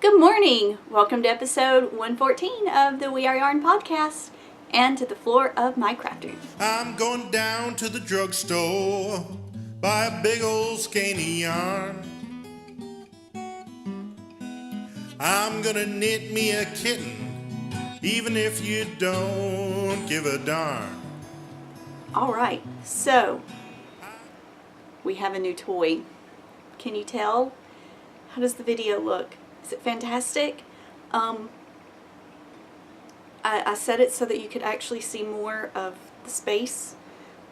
Good morning! Welcome to episode 114 of the We Are Yarn podcast and to the floor of my craft room. I'm going down to the drugstore, buy a big old skein of yarn. I'm gonna knit me a kitten, even if you don't give a darn. Alright, so we have a new toy. Can you tell? How does the video look? Is it fantastic? I set it so that you could actually see more of the space,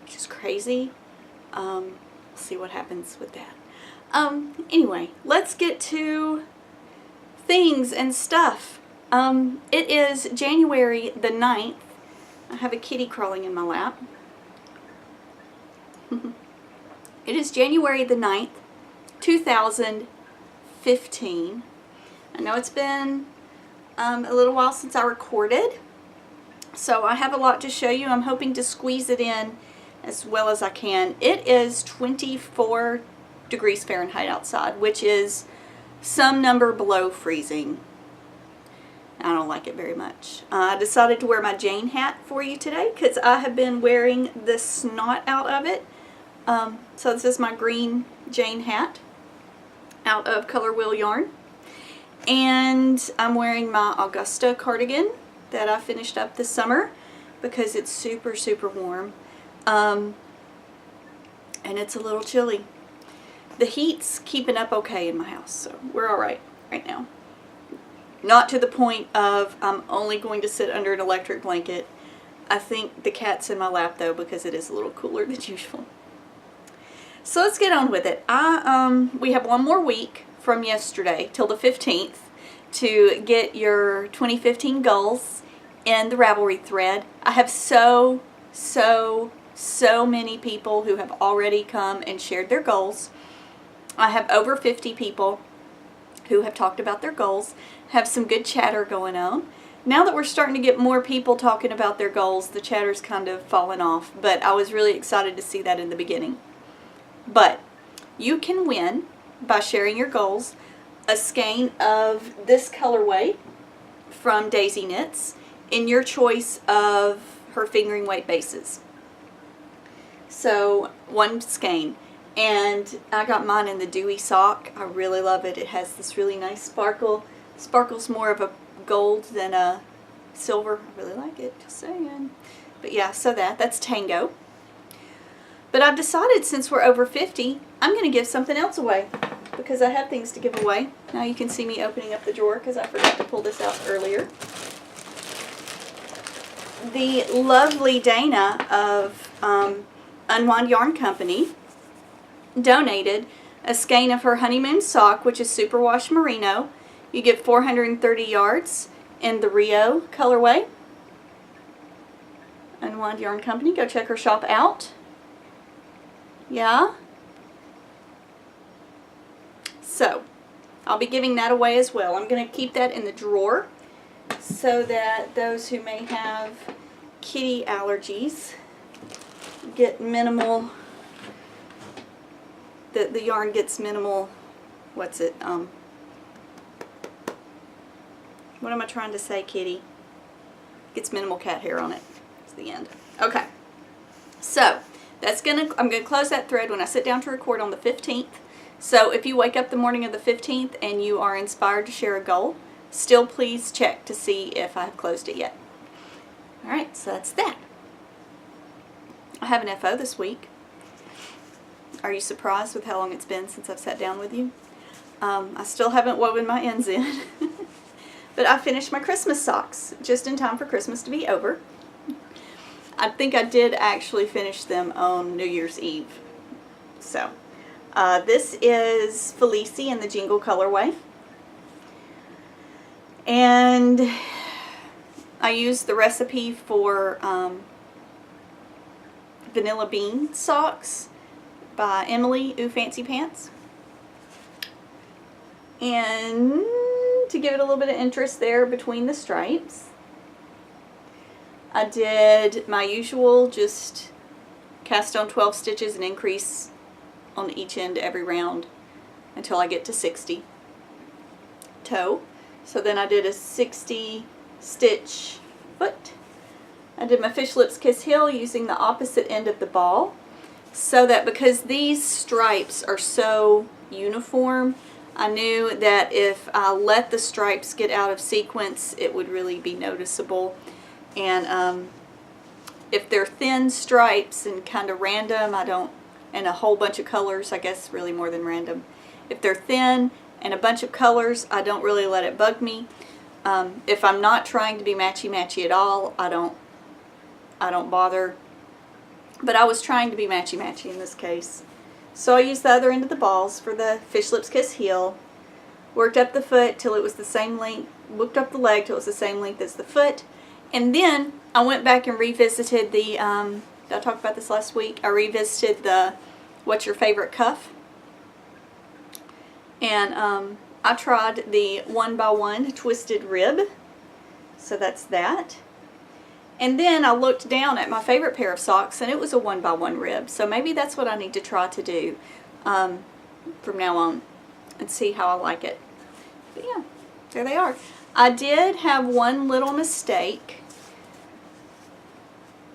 which is crazy. We'll see what happens with that. Anyway, let's get to things and stuff. It is January the 9th. I have a kitty crawling in my lap. It is January the 9th, 2015. I know it's been a little while since I recorded, so I have a lot to show you. I'm hoping to squeeze it in as well as I can. It is 24 degrees Fahrenheit outside, which is some number below freezing. I don't like it very much. I decided to wear my Jane hat for you today because I have been wearing the snot out of it. So this is my green Jane hat out of Color Wheel yarn. And I'm wearing my Augusta cardigan that I finished up this summer because it's super, super warm. And it's a little chilly. The heat's keeping up okay in my house, so we're alright right now. Not to the point of I'm only going to sit under an electric blanket. I think the cat's in my lap though because it is a little cooler than usual. So let's get on with it. We have one more week from yesterday till the 15th to get your 2015 goals in the Ravelry thread. I have so many people who have already come and shared their goals. I have over 50 people who have talked about their goals, have some good chatter going on. Now that we're starting to get more people talking about their goals, the chatter's kind of fallen off, but I was really excited to see that in the beginning. But you can win by sharing your goals a skein of this colorway from Daisy Knits in your choice of her fingering weight bases. So one skein, and I got mine in the dewy sock. I really love it. It has this really nice sparkle. Sparkle's more of a gold than a silver. I really like it, just saying. But yeah, so that's Tango. But I've decided since we're over 50, I'm going to give something else away because I have things to give away. Now you can see me opening up the drawer because I forgot to pull this out earlier. The lovely Dana of Unwind Yarn Company donated a skein of her honeymoon sock, which is superwash merino. You get 430 yards in the Rio colorway. Unwind Yarn Company, go check her shop out. Yeah. So, I'll be giving that away as well. I'm going to keep that in the drawer so that those who may have kitty allergies get minimal, the yarn gets minimal, what am I trying to say, kitty? Gets minimal cat hair on it. It's the end. Okay. So, I'm going to close that thread when I sit down to record on the 15th. So if you wake up the morning of the 15th and you are inspired to share a goal, still please check to see if I have closed it yet. Alright, so that's that. I have an FO this week. Are you surprised with how long it's been since I've sat down with you? I still haven't woven my ends in. But I finished my Christmas socks just in time for Christmas to be over. I think I did actually finish them on New Year's Eve. So, this is Felicie in the Jingle colorway. And I used the recipe for Vanilla Bean socks by Emily Ooh Fancy Pants. And to give it a little bit of interest there between the stripes, I did my usual, just cast on 12 stitches and increase on each end every round until I get to 60. Toe. So then I did a 60 stitch foot. I did my Fish Lips Kiss heel using the opposite end of the ball, so that because these stripes are so uniform, I knew that if I let the stripes get out of sequence, it would really be noticeable. And if they're thin stripes and kind of random, and a whole bunch of colors, I guess really more than random. If they're thin and a bunch of colors, I don't really let it bug me. If I'm not trying to be matchy-matchy at all, I don't bother. But I was trying to be matchy-matchy in this case. So I used the other end of the balls for the Fish Lips Kiss heel. Worked up the foot till it was the same length. Worked up the leg till it was the same length as the foot. And then I went back and revisited the, did I talk about this last week? I revisited the What's Your Favorite Cuff? And I tried the 1x1 twisted rib. So that's that. And then I looked down at my favorite pair of socks, and it was a 1x1 rib. So maybe that's what I need to try to do from now on and see how I like it. But yeah, there they are. I did have one little mistake.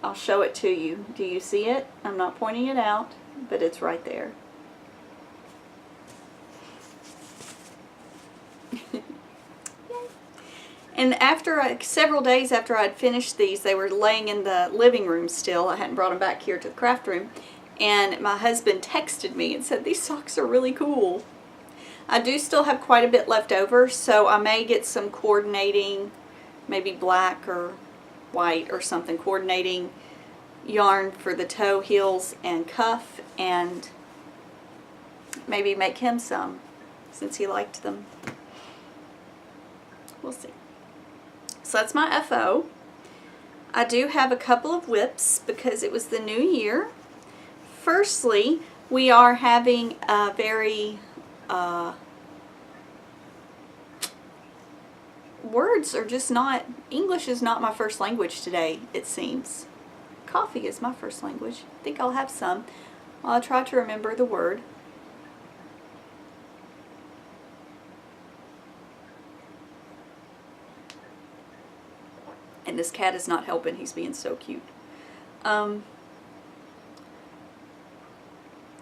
I'll show it to you. Do you see it? I'm not pointing it out, but it's right there. And after several days after I'd finished these, they were laying in the living room still. I hadn't brought them back here to the craft room. And my husband texted me and said, these socks are really cool. I do still have quite a bit left over, so I may get some coordinating, maybe black or white or something, coordinating yarn for the toe, heels, and cuff, and maybe make him some since he liked them. We'll see. So that's my FO. I do have a couple of whips because it was the new year. Firstly, we are having a very words are just not, English is not my first language today, it seems. Coffee is my first language. I think I'll have some. I'll try to remember the word. And this cat is not helping. He's being so cute.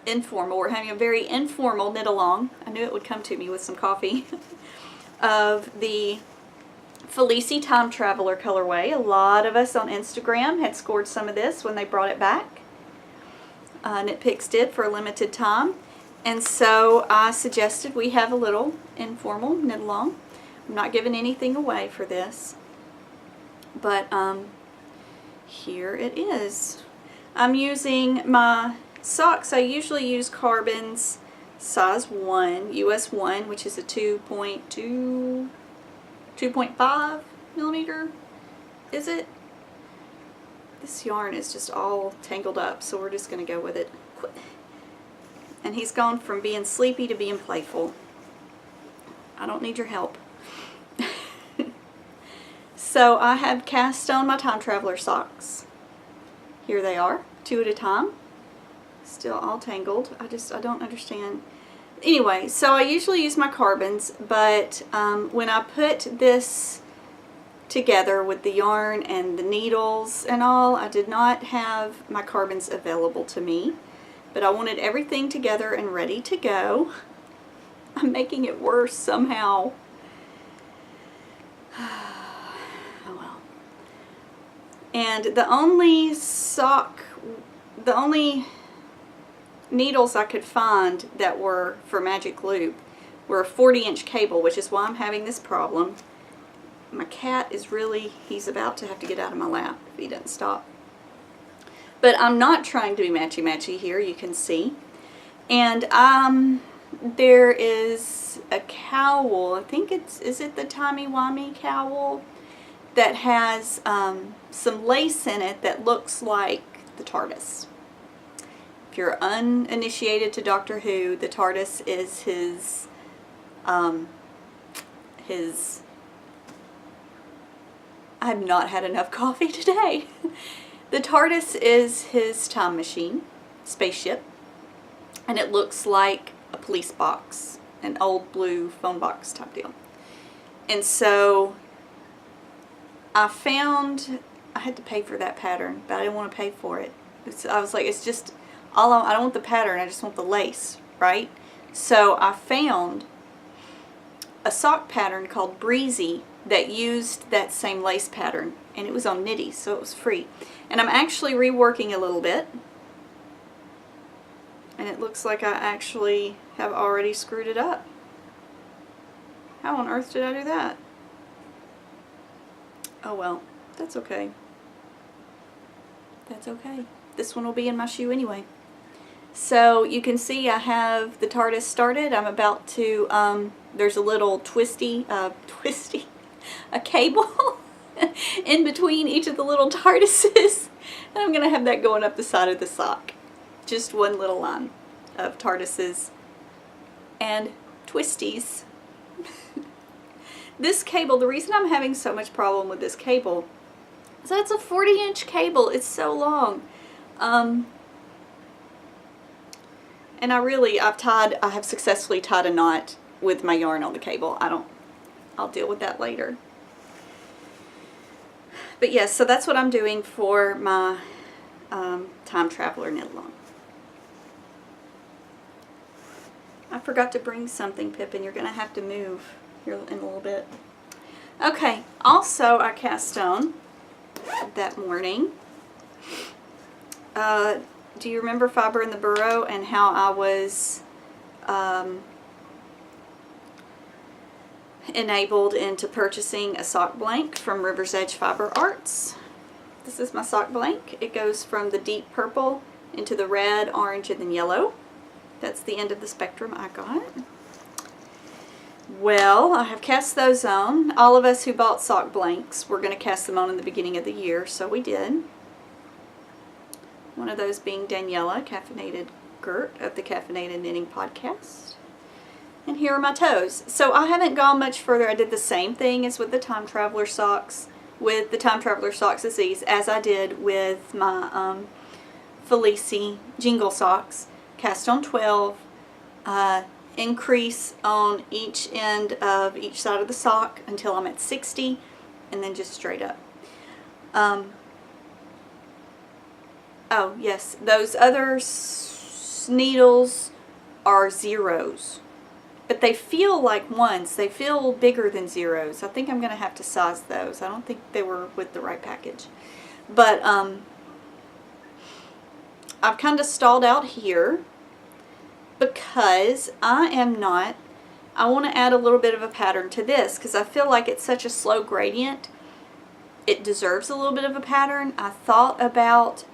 Informal. We're having a very informal knit along. I knew it would come to me with some coffee. Of the Felici Time Traveler colorway. A lot of us on Instagram had scored some of this when they brought it back. Knit Picks did for a limited time. And so I suggested we have a little informal knit along. I'm not giving anything away for this. But here it is. I'm using my socks. I usually use Carbon's size 1, US 1, which is a 2.5 millimeter. Is it? This yarn is just all tangled up, so we're just going to go with it. And he's gone from being sleepy to being playful. I don't need your help. So I have cast on my Time Traveler socks. Here they are, 2 at a time. Still all tangled. I don't understand. Anyway, so I usually use my Carbons, but when I put this together with the yarn and the needles and all, I did not have my Carbons available to me. But I wanted everything together and ready to go. I'm making it worse somehow. And the only needles I could find that were for Magic Loop were a 40-inch cable, which is why I'm having this problem. My cat is really, he's about to have to get out of my lap if he doesn't stop. But I'm not trying to be matchy-matchy here, you can see. And there is a cowl, I think is it the Timey-Wimey cowl? That has some lace in it that looks like the TARDIS. If you're uninitiated to Doctor Who, the TARDIS is his I've not had enough coffee today. The TARDIS is his time machine, spaceship, and it looks like a police box, an old blue phone box type deal. And so I found, I had to pay for that pattern, but I didn't want to pay for it. I was like, it's just, I don't want the pattern, I just want the lace, right? So I found a sock pattern called Breezy that used that same lace pattern, and it was on Knitties, so it was free. And I'm actually reworking a little bit, and it looks like I actually have already screwed it up. How on earth did I do that? Oh well, that's okay. That's okay. This one will be in my shoe anyway. So you can see I have the TARDIS started. I'm about to, there's a little a cable in between each of the little TARDISes. And I'm going to have that going up the side of the sock. Just one little line of TARDISes and twisties. This cable, the reason I'm having so much problem with this cable is that it's a 40-inch cable. It's so long. And I have successfully tied a knot with my yarn on the cable. I'll deal with that later. But yes, so that's what I'm doing for my Time Traveler knit along. I forgot to bring something, Pippin. You're going to have to move here in a little bit. Okay, also I cast on that morning. Do you remember Fiber in the Burrow and how I was enabled into purchasing a sock blank from River's Edge Fiber Arts? This is my sock blank. It goes from the deep purple into the red, orange, and then yellow. That's the end of the spectrum I got. Well, I have cast those on. All of us who bought sock blanks were going to cast them on in the beginning of the year, so we did. One of those being Daniela, Caffeinated Gert of the Caffeinated Knitting Podcast. And here are my toes. So I haven't gone much further. I did the same thing as with the Time Traveler socks, with the Time Traveler Socks Disease, as I did with my Felici Jingle Socks. Cast on 12, increase on each end of each side of the sock until I'm at 60, and then just straight up. Oh yes, those other needles are zeros, but they feel like ones. They feel bigger than zeros. I think I'm going to have to size those. I don't think they were with the right package. But I've kind of stalled out here because I want to add a little bit of a pattern to this because I feel like it's such a slow gradient. It deserves a little bit of a pattern. I thought about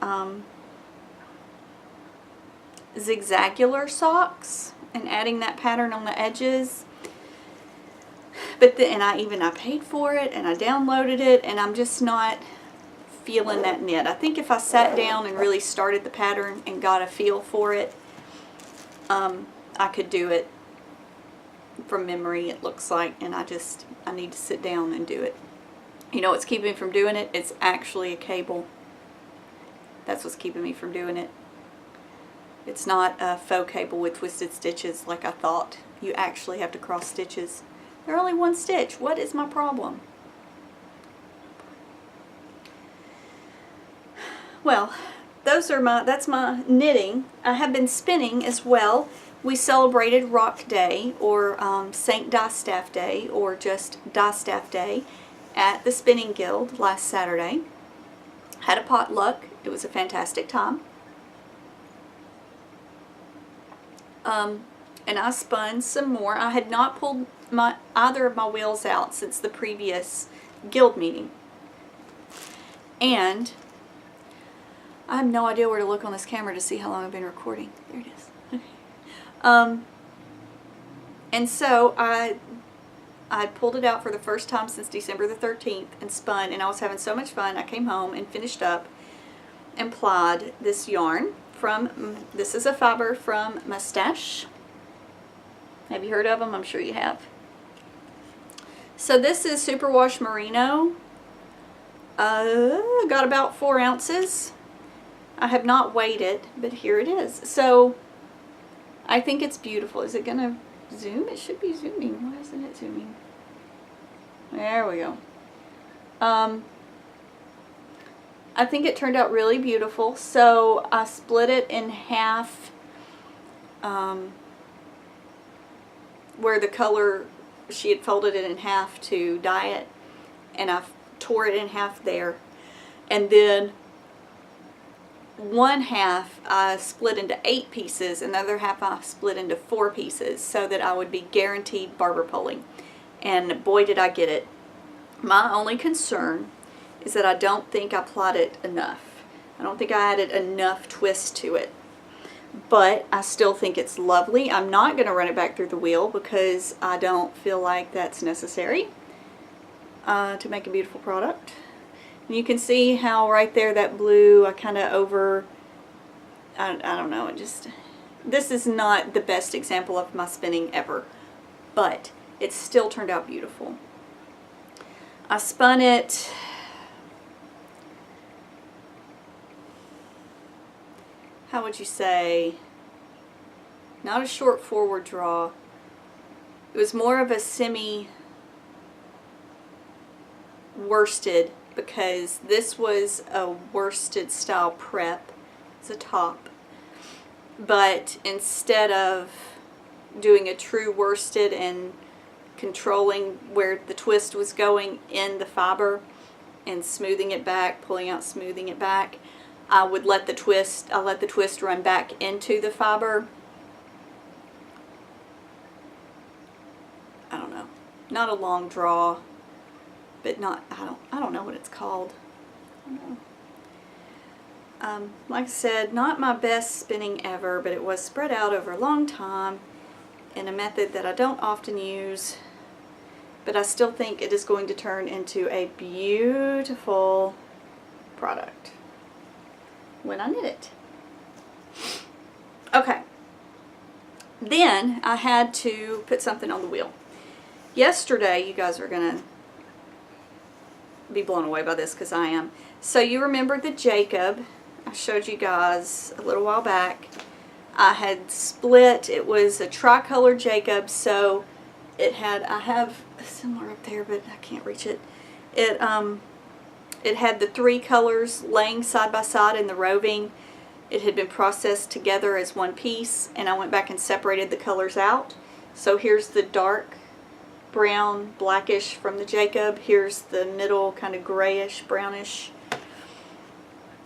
zigzagular socks and adding that pattern on the edges. But then, I paid for it and I downloaded it, and I'm just not feeling that knit. I think if I sat down and really started the pattern and got a feel for it, I could do it from memory, it looks like, and I need to sit down and do it. You know what's keeping me from doing it? It's actually a cable. That's what's keeping me from doing it. It's not a faux cable with twisted stitches like I thought. You actually have to cross stitches. They're only one stitch. What is my problem? Well, that's my knitting. I have been spinning as well. We celebrated Rock Day, or St. Distaff Day, or just Distaff Day at the Spinning Guild last Saturday. Had a potluck. It was a fantastic time. And I spun some more. I had not pulled either of my wheels out since the previous guild meeting. And I have no idea where to look on this camera to see how long I've been recording. There it is. Okay. And so I pulled it out for the first time since December the 13th and spun, and I was having so much fun. I came home and finished up and plied this yarn this is a fiber from Stash. Have you heard of them? I'm sure you have. So this is Superwash Merino. Got about 4 ounces. I have not weighed it, but here it is. So I think it's beautiful. Is it going to zoom? It should be zooming. Why isn't it zooming? There we go. I think it turned out really beautiful. So I split it in half where the color, she had folded it in half to dye it, and I tore it in half there. And then one half I split into 8 pieces, and the other half I split into 4 pieces so that I would be guaranteed barber poling. And boy did I get it. My only concern is that I don't think I plied it enough. I don't think I added enough twist to it. But I still think it's lovely. I'm not going to run it back through the wheel because I don't feel like that's necessary to make a beautiful product. And you can see how right there that blue, I kind of I don't know, this is not the best example of my spinning ever, but it still turned out beautiful. I spun it, how would you say, not a short forward draw. It was more of a semi worsted, because this was a worsted style prep. It's a top. But instead of doing a true worsted and controlling where the twist was going in the fiber and smoothing it back, pulling out, smoothing it back, I let the twist run back into the fiber. I don't know. Not a long draw, but not, I don't know what it's called. I don't know. Like I said, not my best spinning ever, but it was spread out over a long time in a method that I don't often use, but I still think it is going to turn into a beautiful product when I knit it. Okay, then I had to put something on the wheel. Yesterday, you guys are gonna be blown away by this because I am. So you remember the Jacob I showed you guys a little while back. I had split, it was a tricolor Jacob, so it had, I have similar up there, but I can't reach it. It had the 3 colors laying side by side in the roving. It had been processed together as one piece, and I went back and separated the colors out. So here's the dark brown, blackish from the Jacob. Here's the middle kind of grayish, brownish.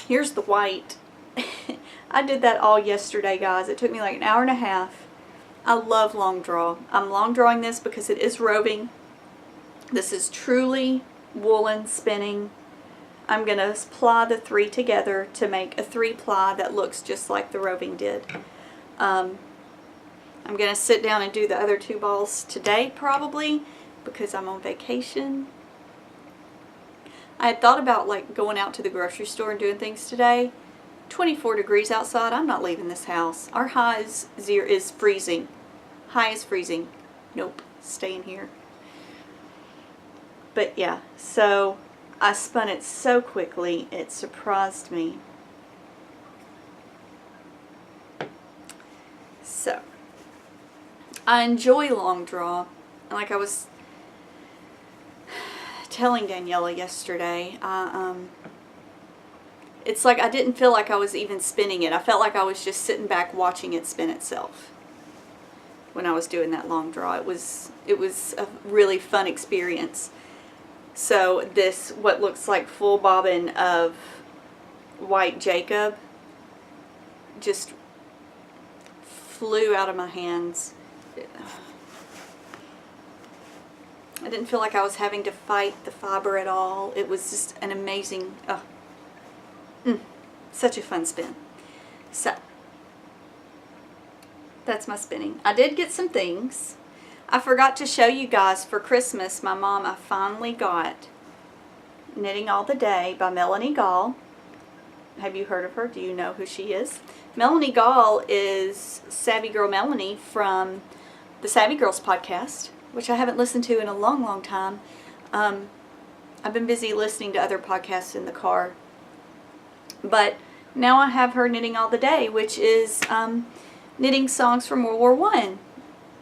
Here's the white. I did that all yesterday, guys. It took me like an hour and a half. I love long draw. I'm long drawing this because it is roving. This is truly woolen spinning. I'm going to ply the 3 together to make a 3-ply that looks just like the roving did. I'm going to sit down and do the other 2 balls today probably because I'm on vacation. I had thought about like going out to the grocery store and doing things today. 24 degrees outside. I'm not leaving this house. Our high is freezing. High is freezing. Nope. Staying here. But yeah, so I spun it so quickly, it surprised me. So, I enjoy long draw. Like I was telling Daniela yesterday, it's like I didn't feel like I was even spinning it. I felt like I was just sitting back watching it spin itself when I was doing that long draw. It was a really fun experience. So this, what looks like full bobbin of white Jacob, just flew out of my hands. I didn't feel like I was having to fight the fiber at all. It was just an amazing, such a fun spin. So, that's my spinning. I did get some things. I forgot to show you guys for Christmas, my mom, I finally got Knitting All the Day by Melanie Gall. Have you heard of her? Do you know who she is? Melanie Gall is Savvy Girl Melanie from the Savvy Girls podcast, which I haven't listened to in a long, long time. I've been busy listening to other podcasts in the car. But now I have her Knitting All the Day, which is knitting songs from World War I.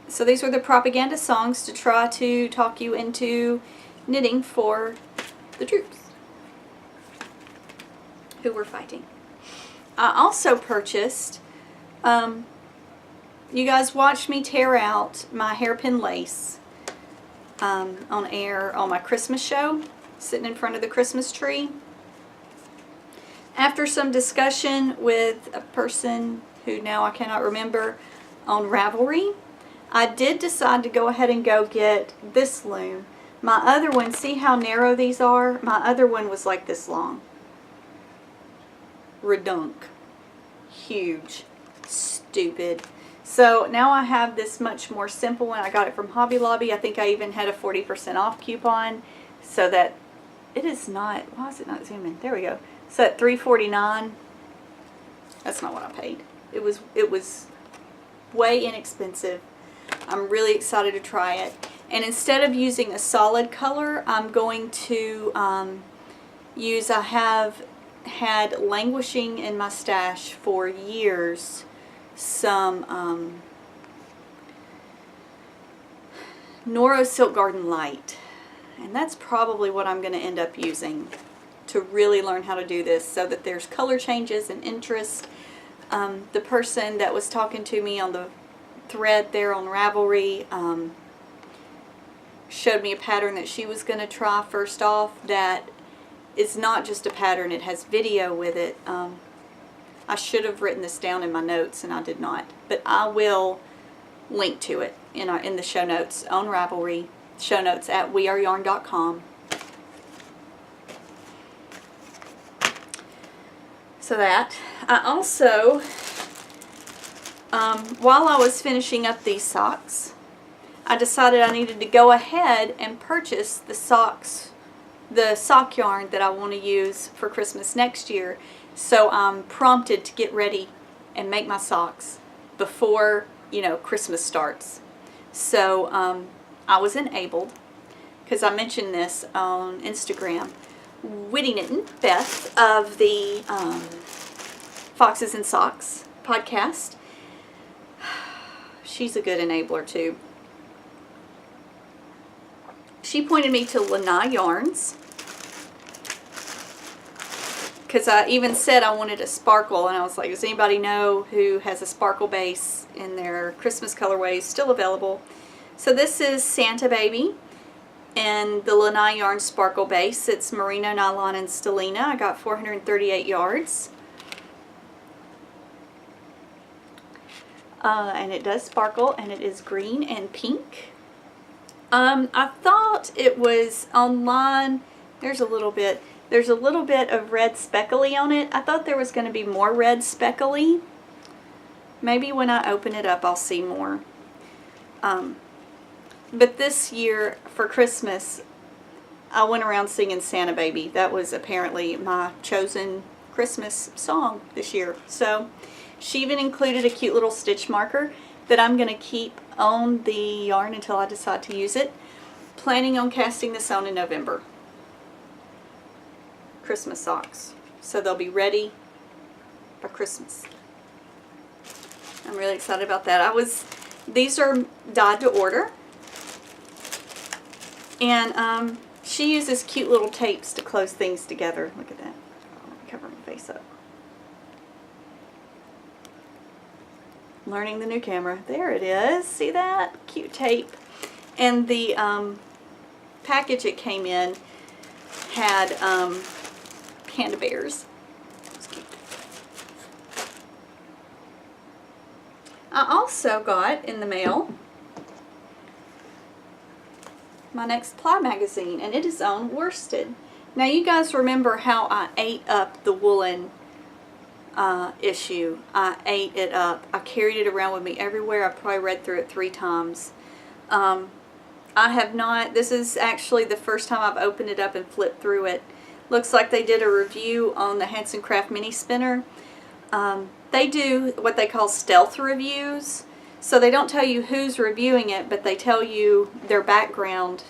So these were the propaganda songs to try to talk you into knitting for the troops who were fighting. I also purchased, you guys watched me tear out my hairpin lace on air on my Christmas show, sitting in front of the Christmas tree. After some discussion with a person who now I cannot remember on Ravelry, I did decide to go ahead and go get this loom. My other one, see how narrow these are? My other one was like this long. Redunk. Huge. Stupid. So now I have this much more simple one. I got it from Hobby Lobby. I think I even had a 40% off coupon, so that it is not, why is it not zooming? There we go. So at $3.49, that's not what I paid. It was way inexpensive. I'm really excited to try it. And instead of using a solid color, I'm going to use, I have had languishing in my stash for years, some Noro Silk Garden Light. And that's probably what I'm going to end up using to really learn how to do this, so that there's color changes and interest. The person that was talking to me on the thread there on Ravelry showed me a pattern that she was going to try first off that is not just a pattern, it has video with it. I should have written this down in my notes and I did not, but I will link to it in the show notes on Ravelry, show notes at weareyarn.com. So that. I also, while I was finishing up these socks, I decided I needed to go ahead and purchase the socks, the sock yarn that I want to use for Christmas next year. So I'm prompted to get ready and make my socks before, you know, Christmas starts. So I was enabled, because I mentioned this on Instagram, Witty Knittin' Beth of the Foxes and Socks podcast. She's a good enabler too. She pointed me to Lynai yarns, because I even said I wanted a sparkle, and I was like, does anybody know who has a sparkle base in their Christmas colorways still available? So this is Santa Baby and the Lynai yarn sparkle base. It's merino, nylon, and stellina. I got 438 yards. And it does sparkle, and it is green and pink. I thought it was online. There's a little bit of red speckly on it. I thought there was going to be more red speckly. Maybe when I open it up I'll see more. But this year for Christmas I went around singing Santa Baby. That was apparently my chosen Christmas song this year. So she even included a cute little stitch marker that I'm going to keep on the yarn until I decide to use it. Planning on casting this on in November. Christmas socks. So they'll be ready for Christmas. I'm really excited about that. These are dyed to order. And she uses cute little tapes to close things together. Look at that. Let me cover my face up. Learning the new camera. There it is. See that? Cute tape. And the package it came in had panda bears. It's cute. I also got in the mail my next Ply magazine, and it is on worsted. Now you guys remember how I ate up the woolen issue. I ate it up. I carried it around with me everywhere. I probably read through it 3 times. I have not. This is actually the first time I've opened it up and flipped through it. Looks like they did a review on the Hanson Craft Mini Spinner. They do what they call stealth reviews. So they don't tell you who's reviewing it, but they tell you their background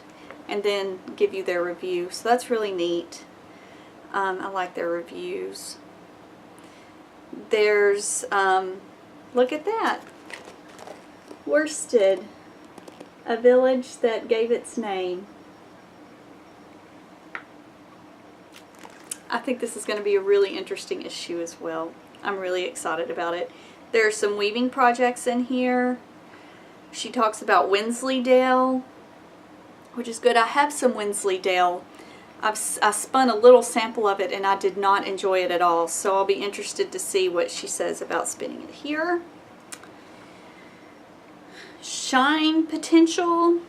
and then give you their review. So that's really neat. I like their reviews. There's, look at that. Worsted, a village that gave its name. I think this is going to be a really interesting issue as well. I'm really excited about it. There are some weaving projects in here. She talks about Wensleydale, which is good. I have some Wensleydale. I spun a little sample of it and I did not enjoy it at all. So I'll be interested to see what she says about spinning it here. Shine potential.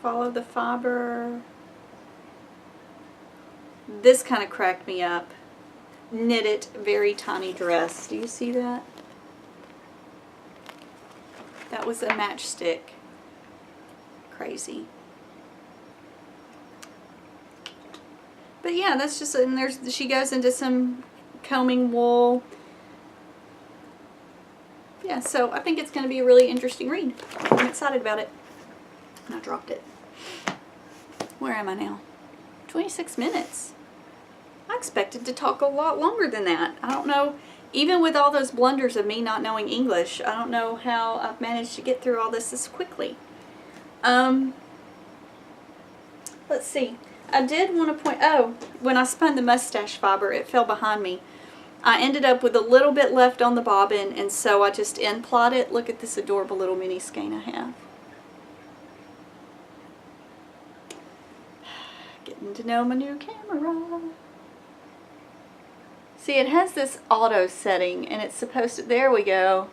Follow the fiber. This kind of cracked me up. Knitted very tiny dress. Do you see that? That was a matchstick. Crazy. But yeah, that's just, and she goes into some combing wool. Yeah, so I think it's going to be a really interesting read. I'm excited about it. And I dropped it. Where am I now? 26 minutes. I expected to talk a lot longer than that. I don't know, even with all those blunders of me not knowing English, I don't know how I've managed to get through all this quickly. Let's see. I did want to point, oh, when I spun the mustache fiber, it fell behind me. I ended up with a little bit left on the bobbin, and so I just end plot it. Look at this adorable little mini skein I have. Getting to know my new camera. See, it has this auto setting, and it's supposed to, there we go.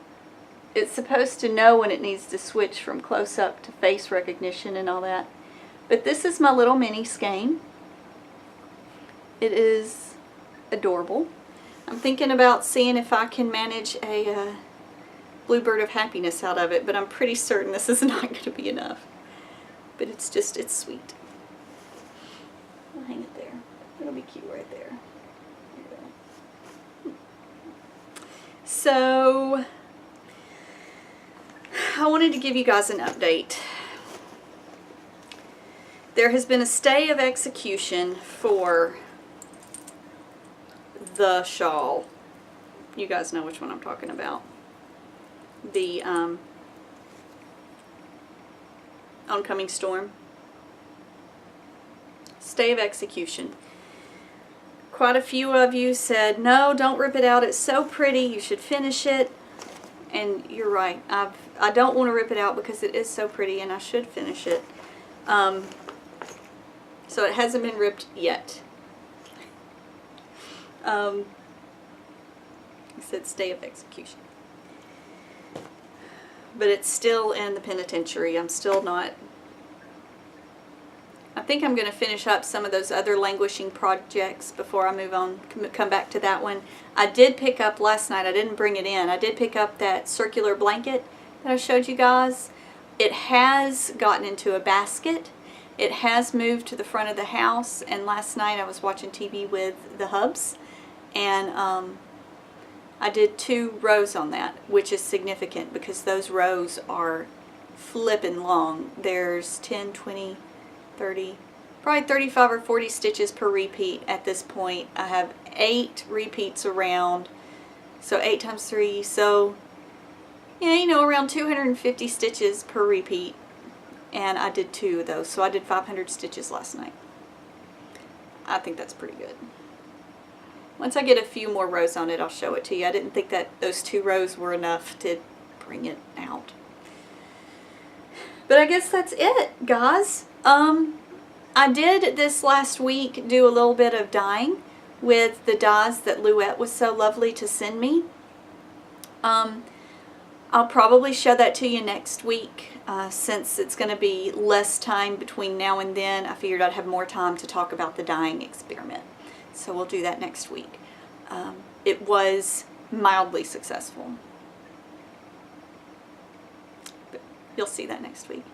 It's supposed to know when it needs to switch from close-up to face recognition and all that. But this is my little mini skein. It is adorable. I'm thinking about seeing if I can manage a Bluebird of Happiness out of it, but I'm pretty certain this is not going to be enough. But it's just, it's sweet. I'll hang it there. It'll be cute right there. There we go. So, I wanted to give you guys an update. There has been a stay of execution for the shawl. You guys know which one I'm talking about. The oncoming storm. Stay of execution. Quite a few of you said, no, don't rip it out. It's so pretty. You should finish it. And you're right. I don't want to rip it out because it is so pretty and I should finish it. So it hasn't been ripped yet. It said stay of execution. But it's still in the penitentiary. I'm still not... I think I'm going to finish up some of those other languishing projects before I move on, come back to that one. I did pick up last night, I didn't bring it in, I did pick up that circular blanket that I showed you guys. It has gotten into a basket. It has moved to the front of the house, and last night I was watching TV with the hubs, and I did 2 rows on that, which is significant because those rows are flippin' long. There's 10, 20, 30, probably 35 or 40 stitches per repeat at this point. I have 8 repeats around, so 8 times 3, so yeah, you know, around 250 stitches per repeat. And I did 2 of those, so I did 500 stitches last night. I think that's pretty good. Once I get a few more rows on it, I'll show it to you. I didn't think that those 2 rows were enough to bring it out. But I guess that's it, guys. I did this last week do a little bit of dyeing with the dyes that Louette was so lovely to send me. I'll probably show that to you next week. Since it's going to be less time between now and then, I figured I'd have more time to talk about the dyeing experiment. So we'll do that next week. It was mildly successful. But you'll see that next week.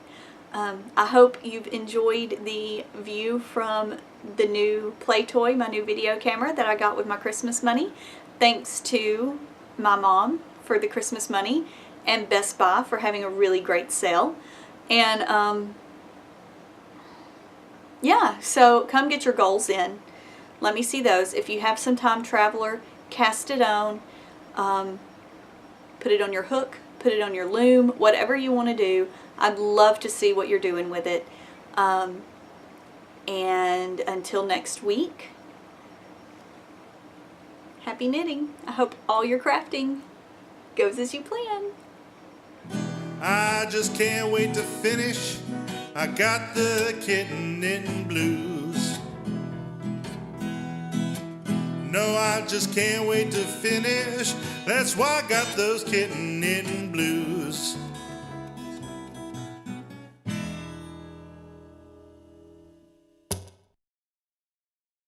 I hope you've enjoyed the view from the new play toy, my new video camera that I got with my Christmas money. Thanks to my mom for the Christmas money, and Best Buy for having a really great sale. And yeah, so come get your goals in. Let me see those. If you have some time, Traveler, cast it on. Put it on your hook, put it on your loom, whatever you want to do. I'd love to see what you're doing with it. And until next week, Happy knitting. I hope all your crafting goes as you plan. I just can't wait to finish. I got the kitten knitting blues. No, I just can't wait to finish. That's why I got those kitten knitting blues.